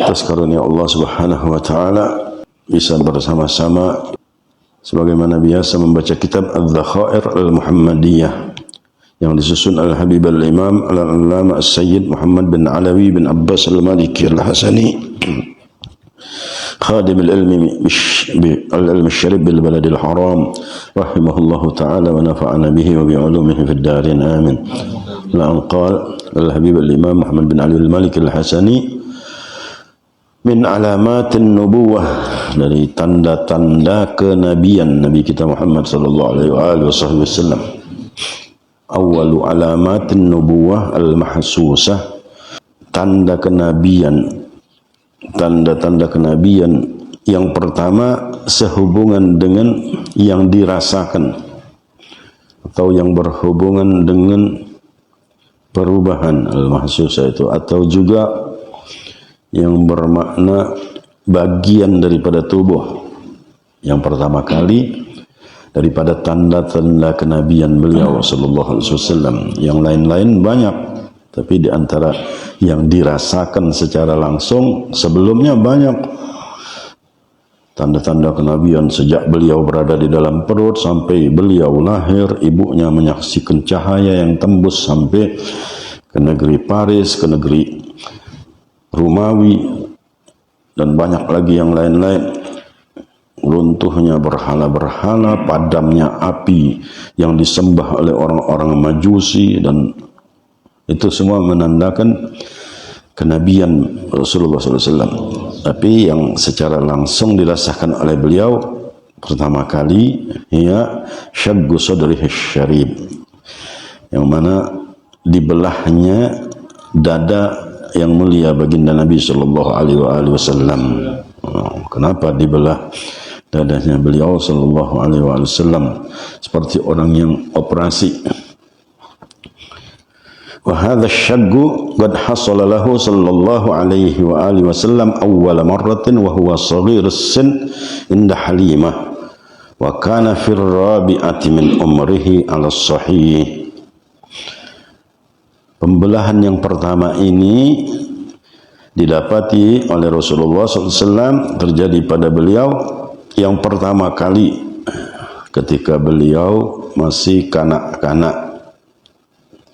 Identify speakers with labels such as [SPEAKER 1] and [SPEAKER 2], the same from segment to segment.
[SPEAKER 1] Atas karunia Allah Subhanahu wa taala bisa bersama-sama sebagaimana biasa membaca kitab Al-Dzakhair Al-Muhammadiyah yang disusun Al-Habib Al-Imam Al-Allama As-Sayyid Muhammad bin Alawi bin Abbas Al-Maliki Al-Hasani خادم العلم الشريف بالبلد الحرام رحمه الله تعالى ونفعنا به وبعلومه في الدارين آمين. لأن قال الحبيب الإمام محمد بن علي المالكي الحسني min alamatin nubuwah, dari tanda-tanda kenabian Nabi kita Muhammad sallallahu alaihi wasallam. Awalu alamatin nubuwah al-mahsusah, tanda kenabian, tanda-tanda kenabian yang pertama sehubungan dengan yang dirasakan atau yang berhubungan dengan perubahan al-mahsusah itu, atau juga yang bermakna bagian daripada tubuh. Yang pertama kali daripada tanda-tanda kenabian beliau sallallahu alaihi wasallam. Yang lain-lain banyak, tapi di antara yang dirasakan secara langsung sebelumnya banyak. Tanda-tanda kenabian sejak beliau berada di dalam perut sampai beliau lahir, ibunya menyaksikan cahaya yang tembus sampai ke negeri Paris, ke negeri Rumawi, dan banyak lagi yang lain-lain. Runtuhnya berhala-berhala, padamnya api yang disembah oleh orang-orang Majusi, dan itu semua menandakan kenabian Rasulullah SAW. Tapi yang secara langsung dirasakan oleh beliau pertama kali ya syaggu sadrihi syarib, yang mana dibelahnya dada yang mulia baginda Nabi sallallahu alaihi wasallam. Kenapa dibelah dadanya beliau sallallahu alaihi wasallam seperti orang yang operasi? Wa hadha asy-syaggu qad hasala lahu sallallahu alaihi wasallam awwal marratin wa huwa shaghir as-sin inda Halimah wa kana fi ar-rabi'ati min umrihi ala as-sahih. Pembelahan yang pertama ini didapati oleh Rasulullah SAW terjadi pada beliau yang pertama kali ketika beliau masih kanak-kanak,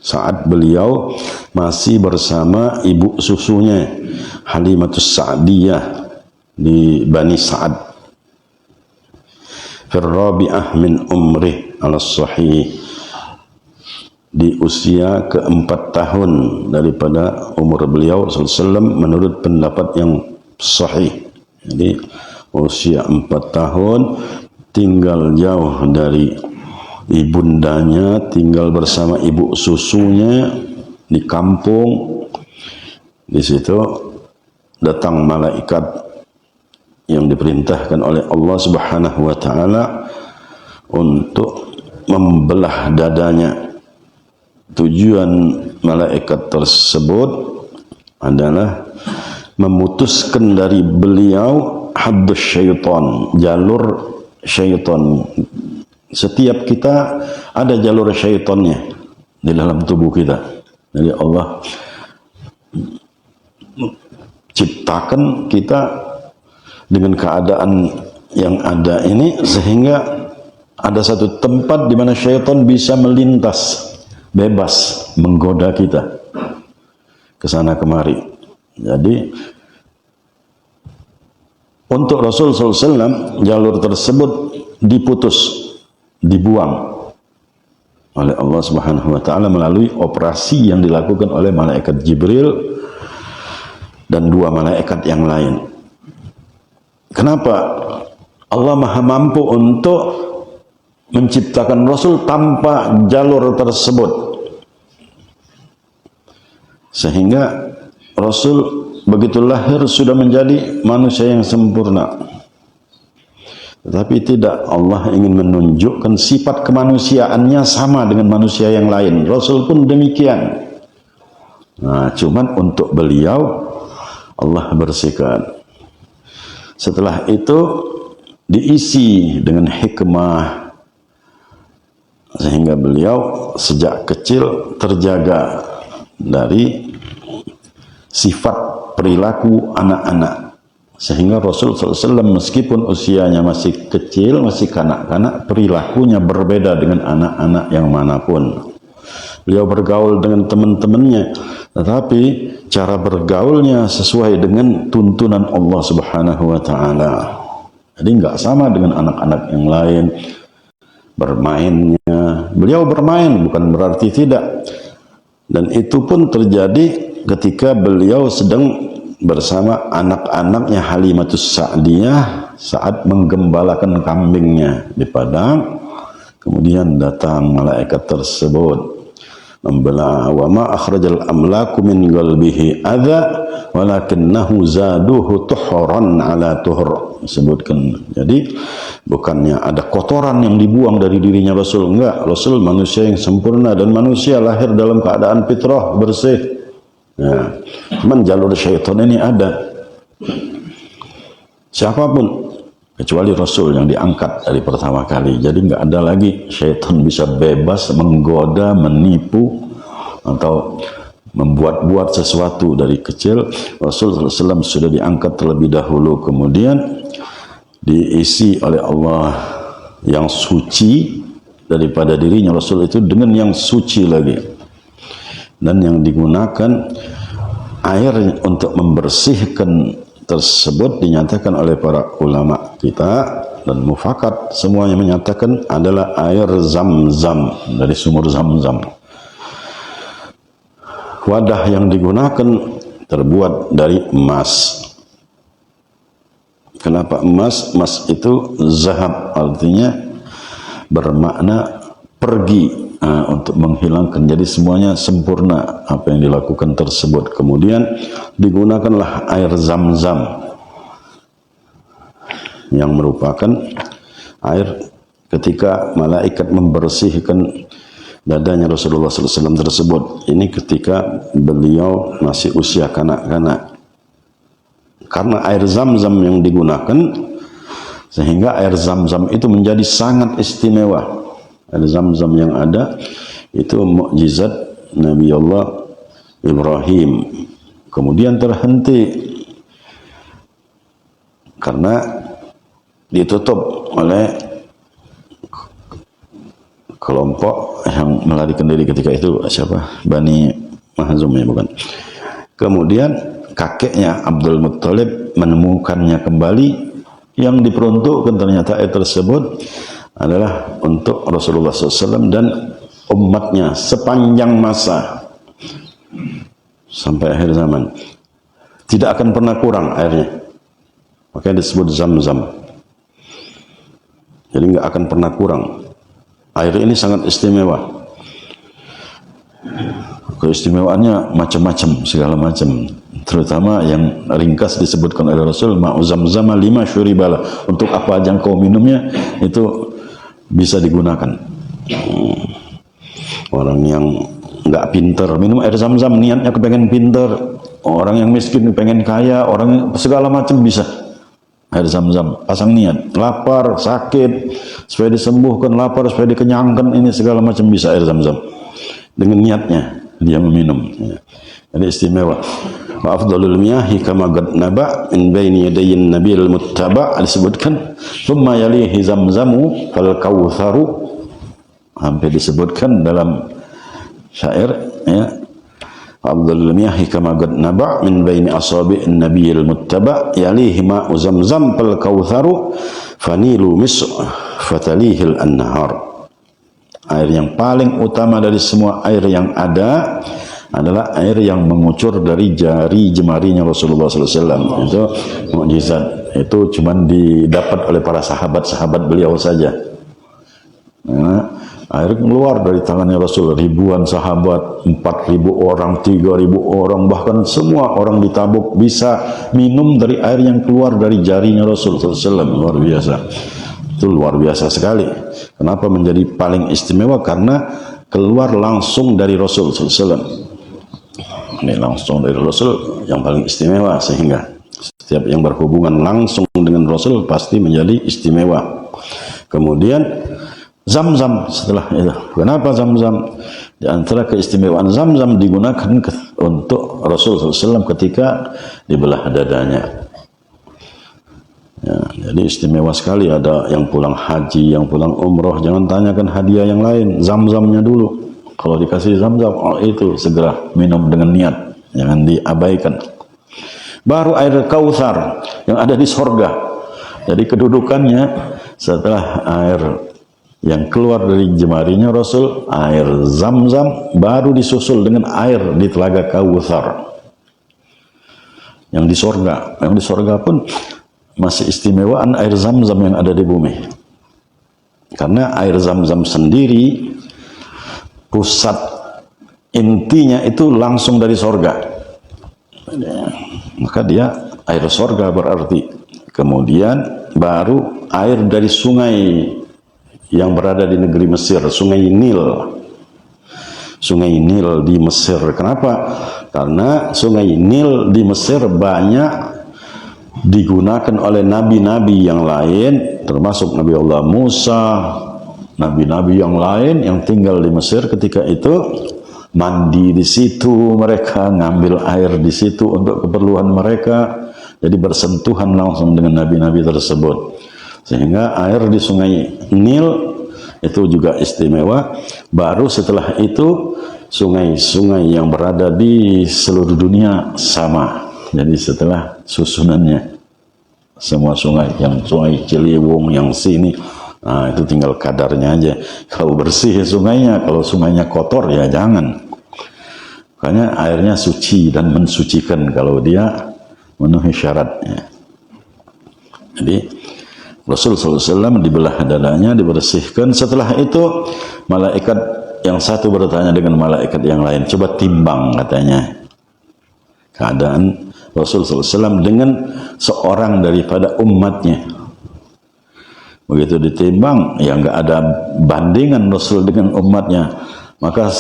[SPEAKER 1] saat beliau masih bersama ibu susunya Halimatus Sa'diyah di Bani Sa'ad. Firrabi'ah min umrih ala sahih, di usia ke-4 tahun daripada umur beliau SAW menurut pendapat yang sahih. Jadi usia 4 tahun, tinggal jauh dari ibundanya, tinggal bersama ibu susunya di kampung. Di situ datang malaikat yang diperintahkan oleh Allah Subhanahu wa taala untuk membelah dadanya. Tujuan malaikat tersebut adalah memutuskan dari beliau haddus syaitan, jalur syaitan. Setiap kita ada jalur syaitannya di dalam tubuh kita. Jadi Allah ciptakan kita dengan keadaan yang ada ini sehingga ada satu tempat di mana syaitan bisa melintas bebas menggoda kita ke sana kemari. Jadi untuk Rasul SAW jalur tersebut diputus, dibuang oleh Allah Subhanahu wa taala melalui operasi yang dilakukan oleh malaikat Jibril dan 2 malaikat yang lain. Kenapa? Allah Maha mampu untuk menciptakan Rasul tanpa jalur tersebut, sehingga Rasul begitu lahir sudah menjadi manusia yang sempurna. Tetapi tidak, Allah ingin menunjukkan sifat kemanusiaannya sama dengan manusia yang lain. Rasul pun demikian. Nah, cuman untuk beliau Allah bersikap setelah itu diisi dengan hikmah, sehingga beliau sejak kecil terjaga dari sifat perilaku anak-anak. Sehingga Rasul SAW meskipun usianya masih kecil, masih kanak-kanak, perilakunya berbeda dengan anak-anak yang manapun. Beliau bergaul dengan teman-temannya, tetapi cara bergaulnya sesuai dengan tuntunan Allah Subhanahu wa Ta'ala. Jadi nggak sama dengan anak-anak yang lain. Bermainnya, beliau bermain bukan berarti tidak. Dan itu pun terjadi ketika beliau sedang bersama anak-anaknya Halimatus Sa'diyah saat menggembalakan kambingnya di padang. Kemudian datang malaikat tersebut membelah, wa ma akhrajal amlaku min qalbihi adza walakinnahu zaduhu tuhran ala tuhr. Sebutkan. Jadi bukannya ada kotoran yang dibuang dari dirinya Rasul, enggak. Rasul manusia yang sempurna dan manusia lahir dalam keadaan fitrah bersih. Nah, cuman jalur syaitan ini ada. Siapapun kecuali Rasul yang diangkat dari pertama kali. Jadi nggak ada lagi syaitan bisa bebas menggoda, menipu atau membuat-buat sesuatu dari kecil. Rasul SAW sudah diangkat terlebih dahulu, kemudian diisi oleh Allah yang suci daripada dirinya Rasul itu dengan yang suci lagi. Dan yang digunakan air untuk membersihkan tersebut dinyatakan oleh para ulama kita dan mufakat semuanya menyatakan adalah air Zam-Zam dari sumur Zam-Zam. Wadah yang digunakan terbuat dari emas. Kenapa emas? Emas itu zahab, artinya bermakna pergi, untuk menghilangkan. Jadi semuanya sempurna apa yang dilakukan tersebut. Kemudian digunakanlah air Zam-Zam yang merupakan air ketika malaikat membersihkan dadanya Rasulullah SAW tersebut. Ini ketika beliau masih usia kanak-kanak. Karena air Zam-Zam yang digunakan, sehingga air Zam-Zam itu menjadi sangat istimewa. Air Zam-Zam yang ada itu mukjizat Nabi Allah Ibrahim. Kemudian terhenti karena ditutup oleh kelompok yang melarikan diri ketika itu. Siapa? Bani Mahzum ya, bukan. Kemudian kakeknya Abdul Muttalib menemukannya kembali, yang diperuntukkan ternyata air tersebut adalah untuk Rasulullah SAW dan umatnya sepanjang masa sampai akhir zaman. Tidak akan pernah kurang airnya. Makanya disebut Zam-Zam. Jadi nggak akan pernah kurang. Air ini sangat istimewa. Keistimewaannya macam-macam, segala macam. Terutama yang ringkas disebutkan oleh Rasul, ma'u Zam-Zam lima syuribala. Untuk apa aja kau minumnya itu bisa digunakan. Orang yang nggak pinter minum air Zam-Zam niatnya kepengen pinter, orang yang miskin pengen kaya, orang segala macam bisa air Zam-Zam. Pasang niat, lapar, sakit supaya disembuhkan, lapar supaya dikenyangkan, ini segala macam bisa air Zam-Zam dengan niatnya dia meminum. Jadi istimewa. Wa afdalul miyahi kama qad naba min baini yadayin nabiyil muttaba, disebutkan thumma yalihi zamzamu fal kautsaru, hampir disebutkan dalam syair ya. Afdalul miyahi kama qad naba min baini asabi'in nabiyil muttaba yalihi ma'u zamzam fal kautsaru fanilu mis fatalihil anhar. Air yang paling utama dari semua air yang ada adalah air yang mengucur dari jari jemarinya Rasulullah SAW. Itu mukjizat. Itu cuma didapat oleh para sahabat-sahabat beliau saja. Nah, air keluar dari tangannya Rasul. Ribuan sahabat, 4.000 orang, 3.000 orang, bahkan semua orang di Tabuk bisa minum dari air yang keluar dari jarinya Rasul SAW. Luar biasa. Itu luar biasa sekali. Kenapa menjadi paling istimewa? Karena keluar langsung dari Rasul SAW. Ini langsung dari Rasul yang paling istimewa, sehingga setiap yang berhubungan langsung dengan Rasul pasti menjadi istimewa. Kemudian Zam-Zam setelah itu. Kenapa Zam-Zam? Di antara keistimewaan Zam-Zam digunakan untuk Rasulullah SAW ketika dibelah dadanya. Ya, jadi istimewa sekali. Ada yang pulang haji, yang pulang umroh, jangan tanyakan hadiah yang lain, Zam-Zamnya dulu. Kalau dikasih Zam-Zam, oh itu segera minum dengan niat, jangan diabaikan. Baru air Kautsar yang ada di sorga. Jadi kedudukannya setelah air yang keluar dari jemarinya Rasul, air Zam-Zam, baru disusul dengan air di telaga Kautsar yang di sorga. Yang di sorga pun masih istimewaan air Zam-Zam yang ada di bumi, karena air Zam-Zam sendiri pusat intinya itu langsung dari sorga, maka dia air sorga berarti. Kemudian baru air dari sungai yang berada di negeri Mesir, sungai Nil. Sungai Nil di Mesir. Kenapa? Karena sungai Nil di Mesir banyak digunakan oleh nabi-nabi yang lain, termasuk Nabi Allah Musa, nabi-nabi yang lain yang tinggal di Mesir ketika itu mandi di situ, mereka ngambil air di situ untuk keperluan mereka, jadi bersentuhan langsung dengan nabi-nabi tersebut. Sehingga air di sungai Nil itu juga istimewa. Baru setelah itu sungai-sungai yang berada di seluruh dunia sama. Jadi setelah susunannya semua sungai, yang sungai Ciliwung, yang sini, nah itu tinggal kadarnya aja. Kalau bersih sungainya, kalau sungainya kotor ya jangan. Makanya airnya suci dan mensucikan kalau dia memenuhi syaratnya. Jadi Rasulullah SAW dibelah dadanya, dibersihkan. Setelah itu malaikat yang satu bertanya dengan malaikat yang lain, coba timbang katanya keadaan Rasulullah SAW dengan seorang daripada umatnya. Begitu ditimbang, ya nggak ada bandingan Rasul dengan umatnya. Maka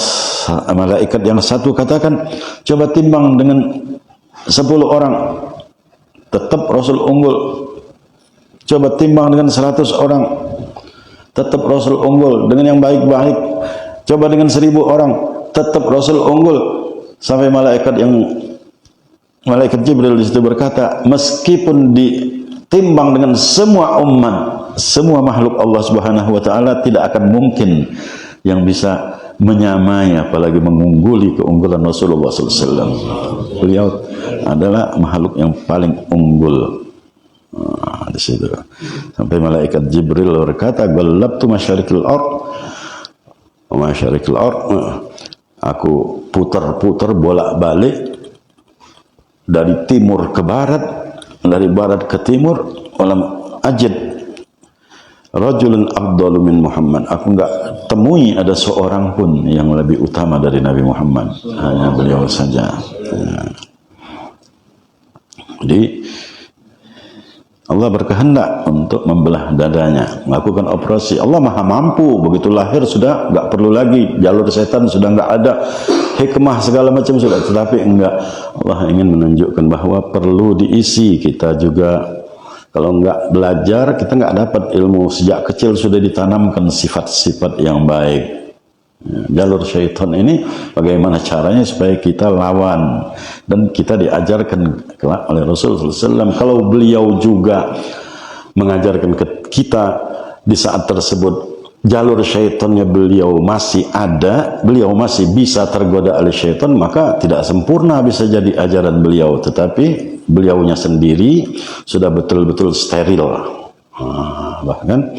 [SPEAKER 1] malaikat yang satu katakan, coba timbang dengan 10 orang, tetap Rasul unggul. Coba timbang dengan 100 orang, tetap Rasul unggul. Dengan yang baik-baik, coba dengan 1000 orang, tetap Rasul unggul. Sampai malaikat Jibril di situ berkata, meskipun ditimbang dengan semua umat, semua makhluk Allah Subhanahu wa taala, tidak akan mungkin yang bisa menyamai apalagi mengungguli keunggulan Rasulullah SAW. Beliau adalah makhluk yang paling unggul. Di situ sampai malaikat Jibril berkata, "Ghalabtu masyarikil ard wa masyarikil ard." Aku putar-putar bolak-balik dari timur ke barat, dari barat ke timur, walam ajid rajulun afdalu min Muhammad. Aku enggak temui ada seorang pun yang lebih utama dari Nabi Muhammad, hanya beliau saja. Jadi Allah berkehendak untuk membelah dadanya, melakukan operasi. Allah maha mampu, begitu lahir sudah nggak perlu lagi, jalur setan sudah nggak ada, hikmah segala macam sudah. Tetapi enggak, Allah ingin menunjukkan bahwa perlu diisi. Kita juga kalau nggak belajar, kita nggak dapat ilmu. Sejak kecil sudah ditanamkan sifat-sifat yang baik. Jalur syaitan ini bagaimana caranya supaya kita lawan, dan kita diajarkan oleh Rasulullah SAW. Kalau beliau juga mengajarkan ke kita di saat tersebut jalur syaitannya beliau masih ada, beliau masih bisa tergoda oleh syaitan, maka tidak sempurna bisa jadi ajaran beliau. Tetapi beliaunya sendiri sudah betul-betul steril. Bahkan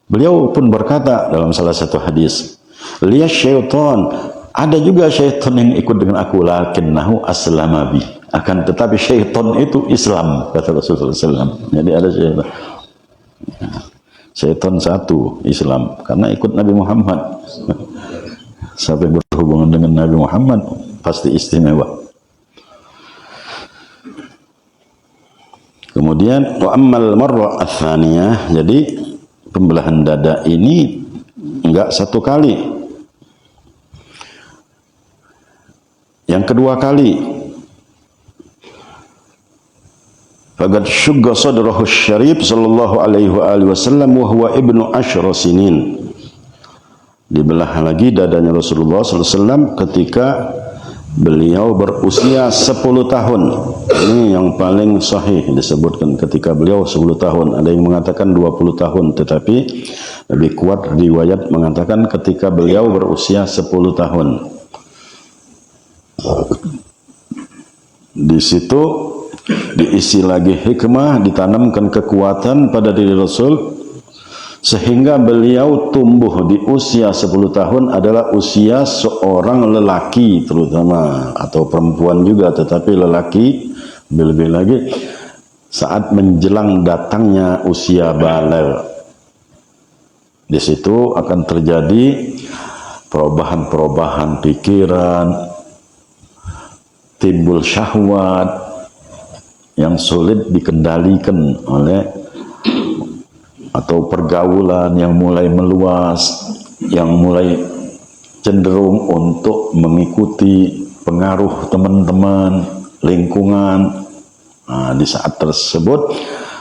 [SPEAKER 1] beliau pun berkata dalam salah satu hadis, lihat syaitan, ada juga syaitan yang ikut dengan aku, lakinnahu aslama bi, akan tetapi syaitan itu Islam, kata Rasulullah SAW. Jadi ada syaitan, syaitan satu Islam karena ikut Nabi Muhammad. Sampai berhubungan dengan Nabi Muhammad pasti istimewa. Kemudian wa ammal marra ats-tsaniyah, jadi pembelahan dada ini enggak satu kali. Yang kedua kali, faqad syugga sadrahu syarif sallallahu alaihi wa alihi wasallam wa huwa ibnu 10 sinin. dibelah lagi dadanya Rasulullah SAW ketika beliau berusia 10 tahun. Ini yang paling sahih disebutkan ketika beliau 10 tahun. Ada yang mengatakan 20 tahun, tetapi lebih kuat riwayat mengatakan ketika beliau berusia 10 tahun. Di situ diisi lagi hikmah, ditanamkan kekuatan pada diri Rasul, sehingga beliau tumbuh di usia 10 tahun adalah usia seorang lelaki terutama, atau perempuan juga, tetapi lelaki lebih lagi saat menjelang datangnya usia baligh. Di situ akan terjadi perubahan-perubahan pikiran, timbul syahwat yang sulit dikendalikan oleh, atau pergaulan yang mulai meluas, yang mulai cenderung untuk mengikuti pengaruh teman-teman, lingkungan. Nah, di saat tersebut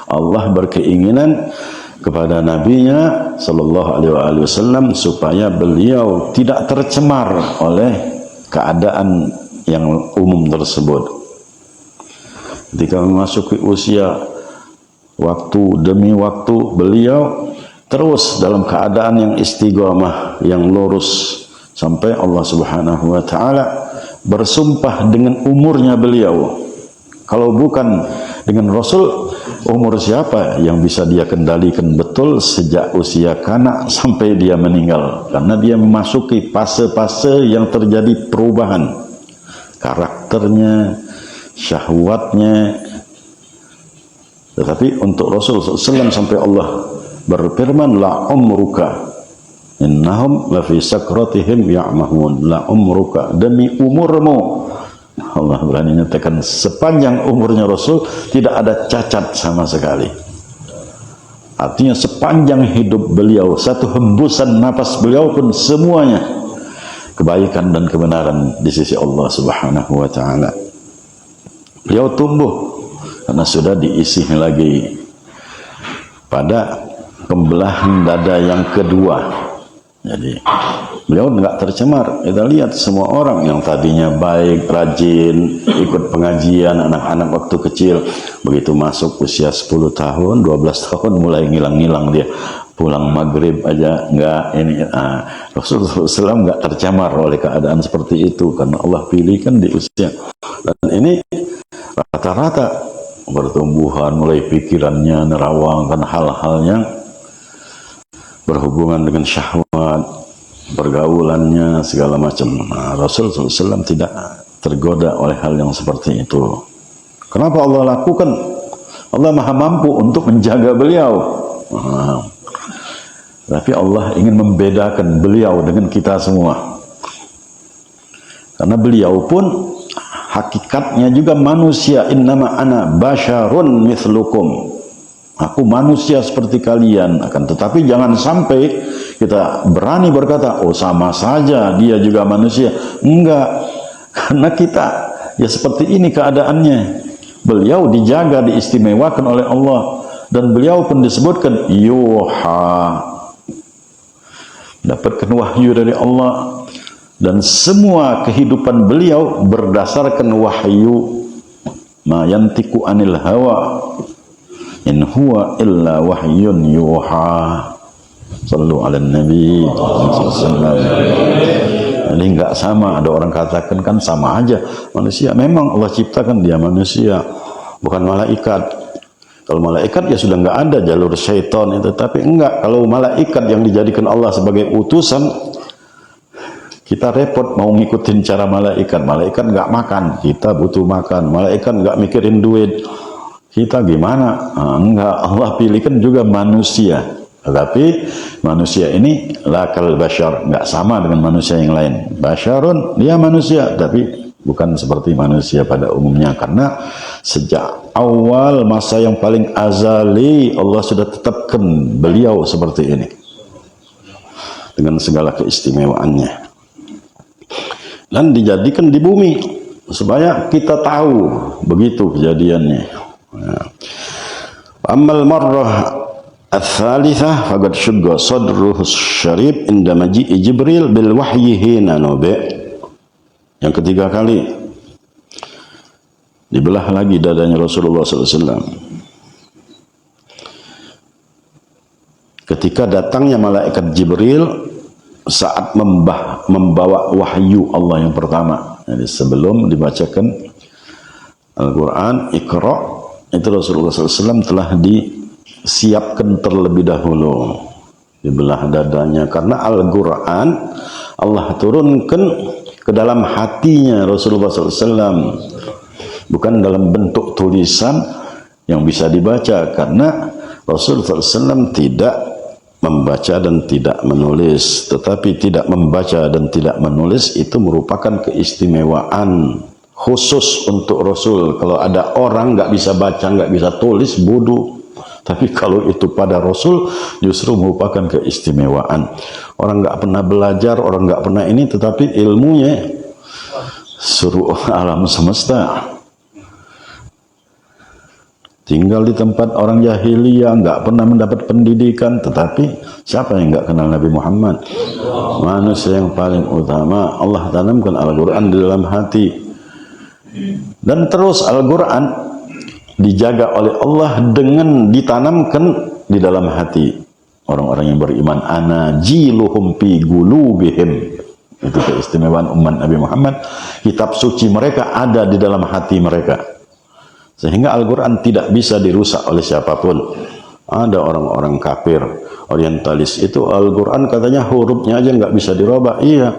[SPEAKER 1] Allah berkeinginan kepada nabinya sallallahu alaihi wasallam supaya beliau tidak tercemar oleh keadaan yang umum tersebut. Ketika memasuki usia, waktu demi waktu beliau terus dalam keadaan yang istiqamah, yang lurus, sampai Allah Subhanahu wa taala bersumpah dengan umurnya beliau. Kalau bukan dengan Rasul, umur siapa yang bisa dia kendalikan betul sejak usia kanak sampai dia meninggal? Karena dia memasuki fase-fase yang terjadi perubahan karakternya, syahwatnya. Tetapi untuk Rasul SAW sampai Allah berfirman, la umruka innahum lafi sakratihim ya'mahun. La umruka, demi umurmu. Allah berani nyatakan sepanjang umurnya Rasul tidak ada cacat sama sekali. Artinya sepanjang hidup beliau, satu hembusan nafas beliau pun semuanya kebaikan dan kebenaran di sisi Allah Subhanahu wa taala. Beliau tumbuh karena sudah diisi lagi pada pembelahan dada yang kedua. Jadi beliau enggak tercemar. Kita lihat semua orang yang tadinya baik, rajin, ikut pengajian anak-anak waktu kecil, begitu masuk usia 10 tahun, 12 tahun mulai ngilang-ngilang dia. Pulang maghrib aja enggak ini. Rasulullah SAW enggak tercemar oleh keadaan seperti itu karena Allah pilihkan di usia. Dan ini rata-rata pertumbuhan, mulai pikirannya nerawangkan hal-hal yang berhubungan dengan syahwat, pergaulannya, segala macam. Rasulullah SAW tidak tergoda oleh hal yang seperti itu. Kenapa Allah lakukan? Allah maha mampu untuk menjaga beliau. Tapi Allah ingin membedakan beliau dengan kita semua. Karena beliau pun hakikatnya juga manusia. Innama ana basyarun mithlukum. Aku manusia seperti kalian. Akan tetapi jangan sampai kita berani berkata, oh sama saja dia juga manusia. Enggak. Karena kita ya seperti ini keadaannya. Beliau dijaga, diistimewakan oleh Allah. Dan beliau pun disebutkan yuha, dapatkan wahyu dari Allah. Dan semua kehidupan beliau berdasarkan wahyu. Ma yantiku anil hawa in huwa illa wahyun yuha. Sallu ala nabi sallallahu. Ini enggak sama. Ada orang katakan kan sama aja manusia. Memang Allah ciptakan dia manusia, bukan malaikat. Kalau malaikat ya sudah enggak ada jalur syaitan itu. Tapi enggak, kalau malaikat yang dijadikan Allah sebagai utusan, kita repot mau ngikutin cara malaikat. Malaikat enggak makan, kita butuh makan. Malaikat enggak mikirin duit, kita gimana? Enggak, Allah pilihkan juga manusia. Tetapi manusia ini lakal basyar, enggak sama dengan manusia yang lain. Basyarun, dia manusia, tapi bukan seperti manusia pada umumnya. Karena sejak awal masa yang paling azali Allah sudah tetapkan beliau seperti ini dengan segala keistimewaannya. Dan dijadikan di bumi supaya kita tahu begitu kejadiannya. Amal marrah Ats-tsalitsah faqad syugga sadruhu syarif inda maji'i Jibril bil wahyi hina nabi. Yang ketiga kali dibelah lagi dadanya Rasulullah SAW ketika datangnya malaikat Jibril saat membawa wahyu Allah yang pertama. Jadi sebelum dibacakan Al-Quran, Iqra, itu Rasulullah SAW telah disiapkan terlebih dahulu, dibelah dadanya, karena Al-Quran Allah turunkan ke dalam hatinya Rasulullah SAW, bukan dalam bentuk tulisan yang bisa dibaca, karena Rasulullah SAW tidak membaca dan tidak menulis. Tetapi tidak membaca dan tidak menulis itu merupakan keistimewaan khusus untuk Rasul. Kalau ada orang nggak bisa baca, nggak bisa tulis, bodoh. Tapi kalau itu pada Rasul justru merupakan keistimewaan. Orang nggak pernah belajar, orang nggak pernah ini, tetapi ilmunya seluruh alam semesta. Tinggal di tempat orang jahiliyah, nggak pernah mendapat pendidikan, tetapi siapa yang nggak kenal Nabi Muhammad? Manusia yang paling utama. Allah tanamkan Al-Quran di dalam hati, dan terus Al-Quran dijaga oleh Allah dengan ditanamkan di dalam hati orang-orang yang beriman. Anajiluhum fi qulubihim. Itu keistimewaan umat Nabi Muhammad. Kitab suci mereka ada di dalam hati mereka, sehingga Al-Quran tidak bisa dirusak oleh siapapun. Ada orang-orang kafir, orientalis, itu Al-Quran katanya hurufnya aja nggak bisa dirubah. Iya,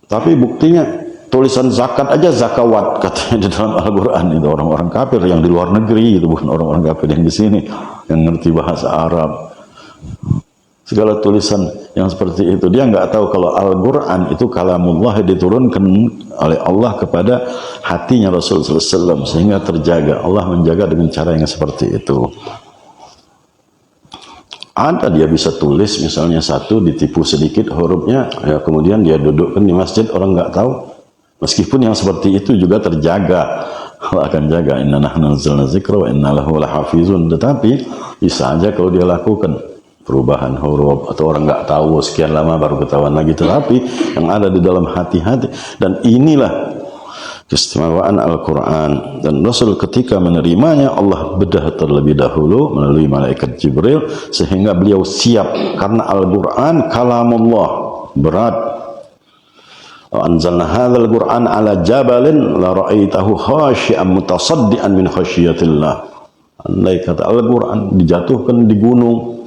[SPEAKER 1] tapi buktinya tulisan zakat aja zakawat katanya di dalam Al-Quran. Itu orang-orang kafir yang di luar negeri, itu bukan orang-orang kafir yang di sini yang ngerti bahasa Arab. Segala tulisan yang seperti itu, dia nggak tahu kalau Al-Quran itu kalamullah diturunkan oleh Allah kepada hatinya Rasulullah SAW, sehingga terjaga. Allah menjaga dengan cara yang seperti itu. Ada dia bisa tulis misalnya satu, ditipu sedikit hurufnya, ya kemudian dia dudukkan di masjid, orang nggak tahu. Meskipun yang seperti itu juga terjaga, Allah akan jaga. Inna nahnu nazzalna dzikra wa inna lahu lahafizun. Tetapi bisa aja kalau dia lakukan perubahan huruf, atau orang nggak tahu sekian lama baru ketahuan lagi. Tetapi yang ada di dalam hati-hati, dan inilah keistimewaan Al-Quran. Dan Rasul ketika menerimanya, Allah bedah terlebih dahulu melalui malaikat Jibril, sehingga beliau siap, karena Al-Quran kalamullah, berat. Anzalna hadzal Qur'an ala jabalin la ra'aitahu khashi'an mutasaddian min khasyiatillah. Andai kata Al-Quran dijatuhkan di gunung,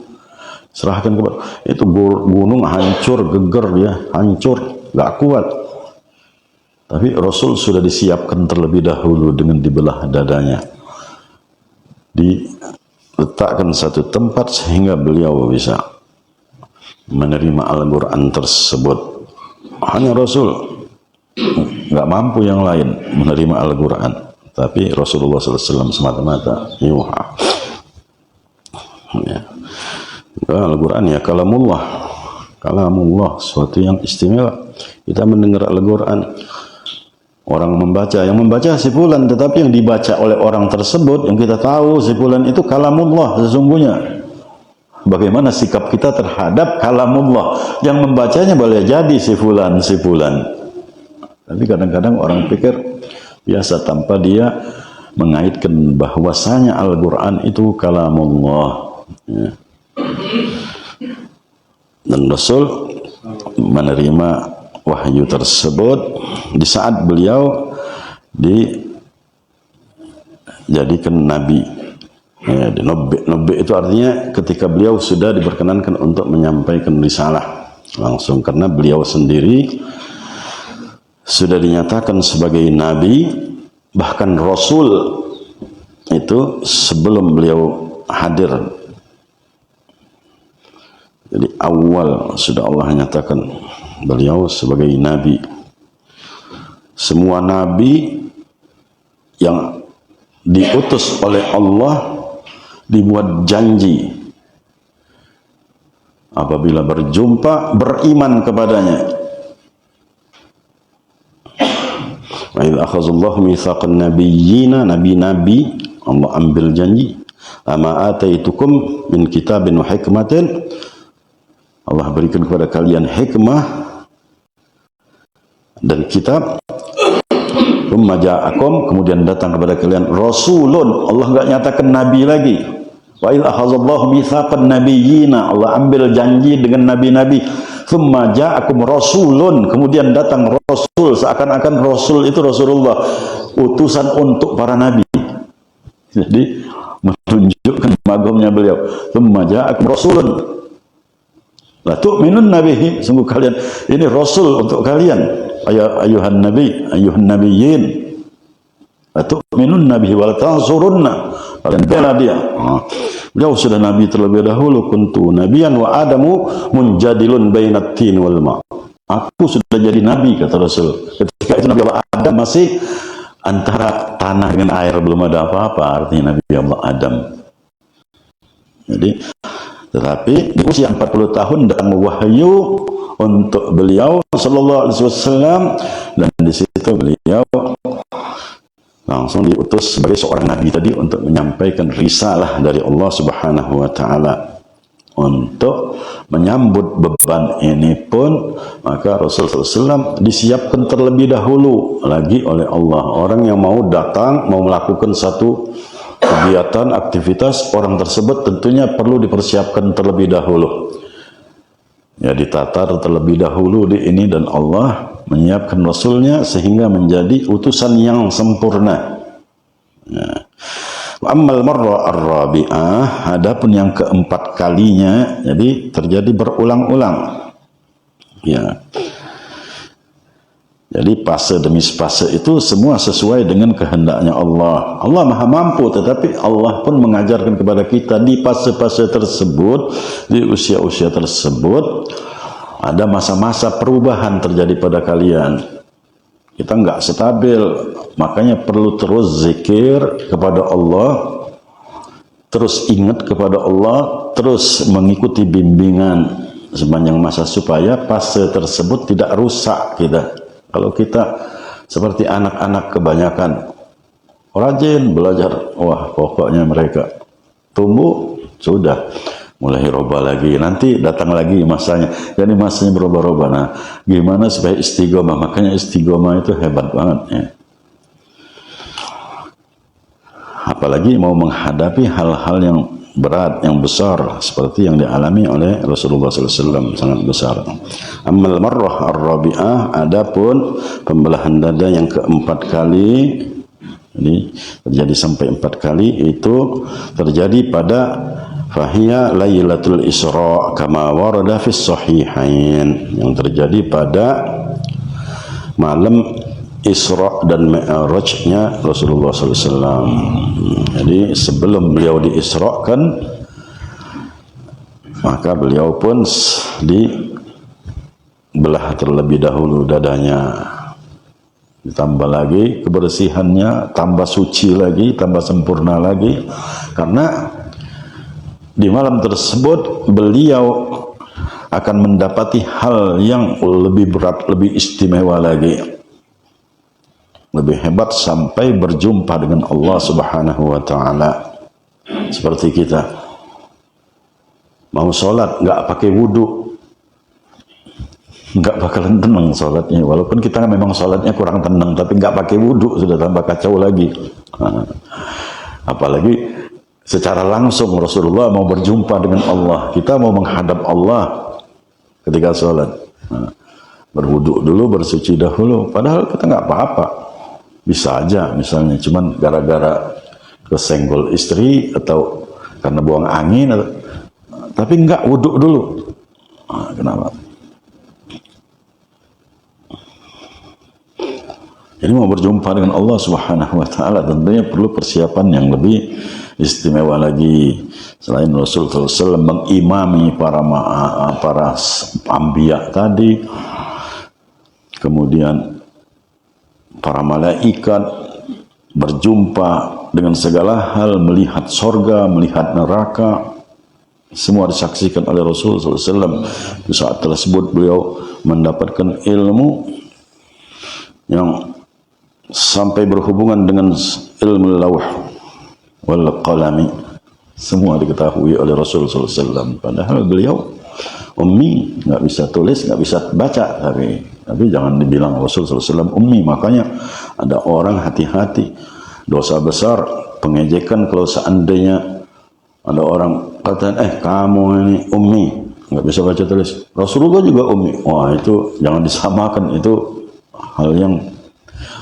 [SPEAKER 1] serahkan kepada itu gunung, hancur, geger dia, hancur, nggak kuat. Tapi Rasul sudah disiapkan terlebih dahulu dengan dibelah dadanya, diletakkan satu tempat sehingga beliau bisa menerima Al-Quran tersebut. Hanya Rasul, nggak mampu yang lain menerima Al-Quran, tapi Rasulullah SAW semata-mata yuha. Ya. Al-Quran ya kalamullah, suatu yang istimewa. Kita mendengar Al-Quran, orang membaca, yang membaca si fulan, tetapi yang dibaca oleh orang tersebut yang kita tahu si fulan itu kalamullah sesungguhnya. Bagaimana sikap kita terhadap kalamullah? Yang membacanya boleh jadi si fulan, tapi kadang-kadang orang pikir biasa tanpa dia mengaitkan bahwasanya Al-Quran itu kalamullah. Ya. Dan Rasul menerima wahyu tersebut di saat beliau dijadikan nabi. Ya, Nabi itu artinya ketika beliau sudah diperkenankan untuk menyampaikan risalah langsung, karena beliau sendiri sudah dinyatakan sebagai nabi, bahkan Rasul itu sebelum beliau hadir. Jadi awal sudah Allah nyatakan beliau sebagai nabi. Semua nabi yang diutus oleh Allah dibuat janji apabila berjumpa beriman kepadanya. Wa idz akhadallahu mitsaqan nabiyyina, nabi-nabi Allah ambil janji Ama ataitukum min kitabin wa hikmatin, Allah berikan kepada kalian hikmah dan kitab. Thumma ja'akum, kemudian datang kepada kalian rasulun, Allah enggak nyatakan nabi lagi. Wa il akhadallahu mitsaqan nabiyyina, Allah ambil janji dengan nabi-nabi. Thumma ja'akum rasulun, kemudian datang rasul, seakan-akan rasul itu Rasulullah, utusan untuk para nabi. Jadi menunjukkan magomnya beliau. Thumma ja'akum rasulun la tu'minun nabihi, sungguh kalian ini rasul untuk kalian. Ayuhan nabi, ayuhan nabiyyin, la tu'minun nabihi wa la tansurunna, kalian bela dia. Beliau sudah nabi terlebih dahulu. Kuntu nabiyan wa adamu munjadilun bainat tin wal ma. Aku sudah jadi nabi, kata Rasul. Ketika itu Nabi Allah Adam masih antara tanah dengan air, belum ada apa-apa, artinya Nabi Allah Adam. Jadi, tetapi di usia 40 tahun datang wahyu untuk beliau sallallahu alaihi wasallam, dan di situ beliau langsung diutus sebagai seorang nabi tadi untuk menyampaikan risalah dari Allah Subhanahu wa taala. Untuk menyambut beban ini pun maka Rasulullah SAW disiapkan terlebih dahulu lagi oleh Allah. Orang yang mau datang, mau melakukan satu kegiatan, aktivitas, orang tersebut tentunya perlu dipersiapkan terlebih dahulu. Ya, ditatar terlebih dahulu di ini, dan Allah menyiapkan Rasulnya sehingga menjadi utusan yang sempurna. Ya. Ammal marra ar-rabi'ah, adapun yang keempat kalinya, jadi terjadi berulang-ulang. Ya. Jadi fase demi fase itu semua sesuai dengan kehendaknya Allah. Allah Maha Mampu, tetapi Allah pun mengajarkan kepada kita di fase-fase tersebut, di usia-usia tersebut, ada masa-masa perubahan terjadi pada kalian. Kita enggak stabil, makanya perlu terus zikir kepada Allah, terus ingat kepada Allah, terus mengikuti bimbingan sepanjang masa supaya fase tersebut tidak rusak kita. Kalau kita seperti anak-anak kebanyakan rajin belajar, wah pokoknya mereka tumbuh, sudah mulai roba lagi, nanti datang lagi masanya, jadi masanya berubah-ubah. Nah, gimana supaya istiqomah? Makanya istiqomah itu hebat banget ya. Apalagi mau menghadapi hal-hal yang berat, yang besar seperti yang dialami oleh Rasulullah SAW, sangat besar. Amal marrah ar-rabi'ah, adapun pembelahan dada yang keempat kali, ini terjadi sampai 4 kali, itu terjadi pada fahiya lailatul isra kama warada fis sahihain, yang terjadi pada malam Isra dan Mi'rajnya Rasulullah SAW. Jadi sebelum beliau diisrakan, maka beliau pun dibelah terlebih dahulu dadanya, ditambah lagi kebersihannya, tambah suci lagi, tambah sempurna lagi, karena di malam tersebut beliau akan mendapati hal yang lebih berat, lebih istimewa lagi, lebih hebat, sampai berjumpa dengan Allah Subhanahu wa taala. Seperti kita mau sholat nggak pakai wudu, nggak bakalan tenang sholatnya. Walaupun kita memang sholatnya kurang tenang, tapi nggak pakai wudu sudah tambah kacau lagi. Apalagi secara langsung Rasulullah mau berjumpa dengan Allah, kita mau menghadap Allah ketika sholat, berwudu dulu, bersuci dahulu, padahal kita nggak apa-apa, bisa aja misalnya cuman gara-gara kesenggol istri atau karena buang angin, tapi nggak wudu dulu. Kenapa? Jadi mau berjumpa dengan Allah Subhanahu wa taala tentunya perlu persiapan yang lebih istimewa lagi. Selain Rasulullah SAW mengimami para anbiya tadi, kemudian para malaikat berjumpa dengan segala hal, melihat sorga, melihat neraka, semua disaksikan oleh Rasulullah SAW. Di saat tersebut beliau mendapatkan ilmu yang sampai berhubungan dengan ilmu lawh wal qalami, Semua diketahui oleh Rasul sallallahu alaihi wasallam. Padahal beliau ummi, nggak bisa tulis, nggak bisa baca, tapi jangan dibilang Rasul sallallahu alaihi wasallam ummi. Makanya ada orang hati-hati, dosa besar pengejekan kalau seandainya ada orang kata kamu ini ummi, nggak bisa baca tulis. Rasulullah juga ummi. Wah, itu jangan disamakan, itu hal yang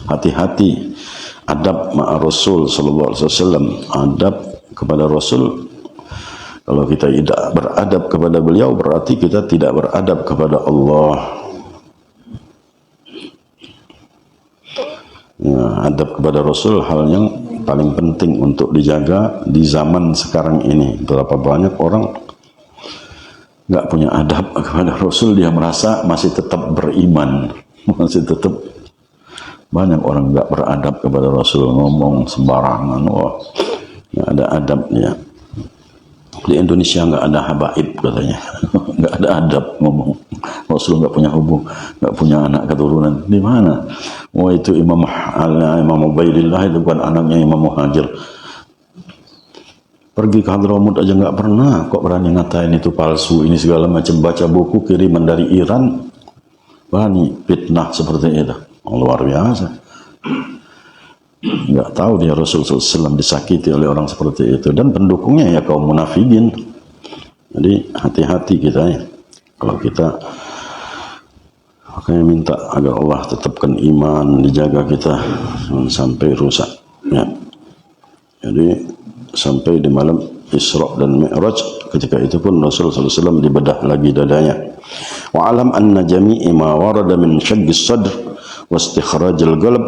[SPEAKER 1] hati-hati. Adab ma'a Rasul sallallahu alaihi wasallam, adab kepada Rasul. Kalau kita tidak beradab kepada beliau, berarti kita tidak beradab kepada Allah. Ya, adab kepada Rasul hal yang paling penting untuk dijaga di zaman sekarang ini. Berapa banyak orang nggak punya adab kepada Rasul, dia merasa masih tetap beriman, masih tetap. Banyak orang nggak beradab kepada Rasul, ngomong sembarangan, wah, nggak ada adabnya. Di Indonesia nggak ada habaib katanya, nggak ada adab ngomong. Rasul nggak punya hubung, nggak punya anak keturunan. Di mana? Wah, itu Imam Ubaidillah itu bukan anaknya Imam Muhajir. Pergi ke Hadramut aja nggak pernah, kok berani ngatain itu palsu, ini segala macam. Baca buku kiriman dari Iran, berani fitnah seperti itu. Luar biasa. Nggak tahu dia Rasul SAW disakiti oleh orang seperti itu, dan pendukungnya ya kaum munafikin. Jadi hati-hati kita ya. Kalau kita makanya minta agar Allah tetapkan iman, dijaga kita sampai rusak ya. Jadi sampai di malam Isra dan Mi'raj, ketika itu pun Rasul SAW dibedah lagi dadanya. Wa alam anna jami'i ma warada min syaqqis sadr واستخراج القلب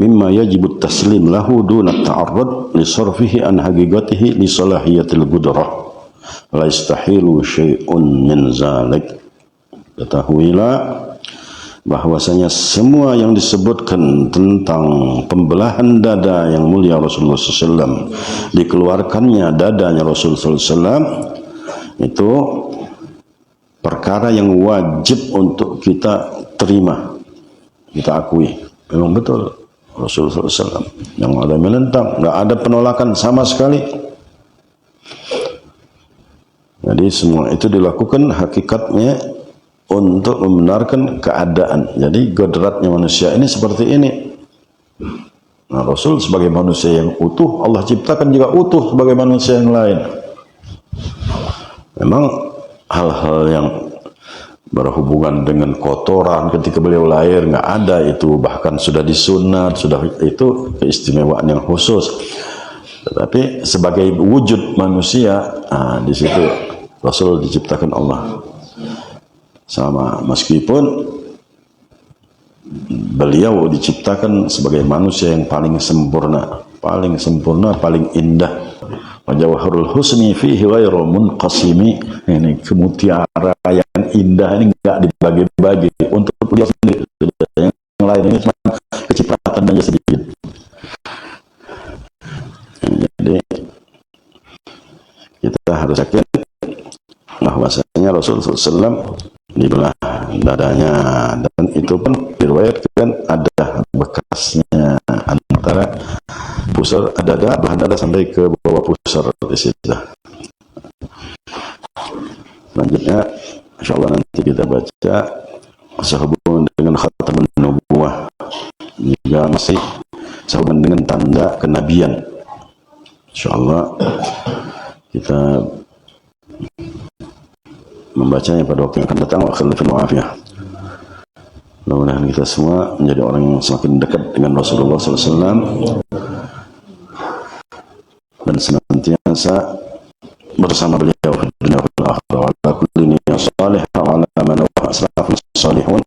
[SPEAKER 1] مما يجب التسليم له دون التعرض لصرفه عن حقيقته لصلاحية القدرة لا يستحيل شيء من ذلك. Ketahuilah bahwasanya semua yang disebutkan tentang pembelahan dada yang mulia Rasulullah SAW, dikeluarkannya dadanya Rasulullah SAW, itu perkara yang wajib untuk kita terima, kita akui. Memang betul Rasulullah SAW yang ada menentang, nggak ada penolakan sama sekali. Jadi semua itu dilakukan hakikatnya untuk membenarkan keadaan. Jadi kodratnya manusia ini seperti ini. Nah, Rasul sebagai manusia yang utuh, Allah ciptakan juga utuh sebagai manusia yang lain. Memang hal-hal yang berhubungan dengan kotoran ketika beliau lahir nggak ada, itu bahkan sudah disunat, sudah itu keistimewaan yang khusus. Tetapi sebagai wujud manusia, di situ Rasul diciptakan Allah sama, meskipun beliau diciptakan sebagai manusia yang paling sempurna, paling indah. Wajawahurul husni fihi ghairu munqasimi. Ini kemutiara yang indah ini enggak dibagi-bagi untuk dia sendiri. Yang lain ini cuma kecipratan aja sedikit. Jadi kita harus yakin bahwasanya Rasulullah SAW dibelah dadanya, dan itu pun diriwayatkan ada bekasnya antara pusar dada, bahan dada sampai ke bawah pusar di situ. Selanjutnya insyaallah nanti kita baca sehubungan dengan khatamun nubuwah, juga masih sehubungan dengan tanda kenabian. Insyaallah kita membacanya pada waktu yang akan datang. Wa khilafin wa afiyah. Mudah-mudahan kita semua menjadi orang yang semakin dekat dengan Rasulullah SAW dan senantiasa bersama beliau di dunia wal akhirah, wa ala kulli niyyah salihah wa ala man wa aslafus salihun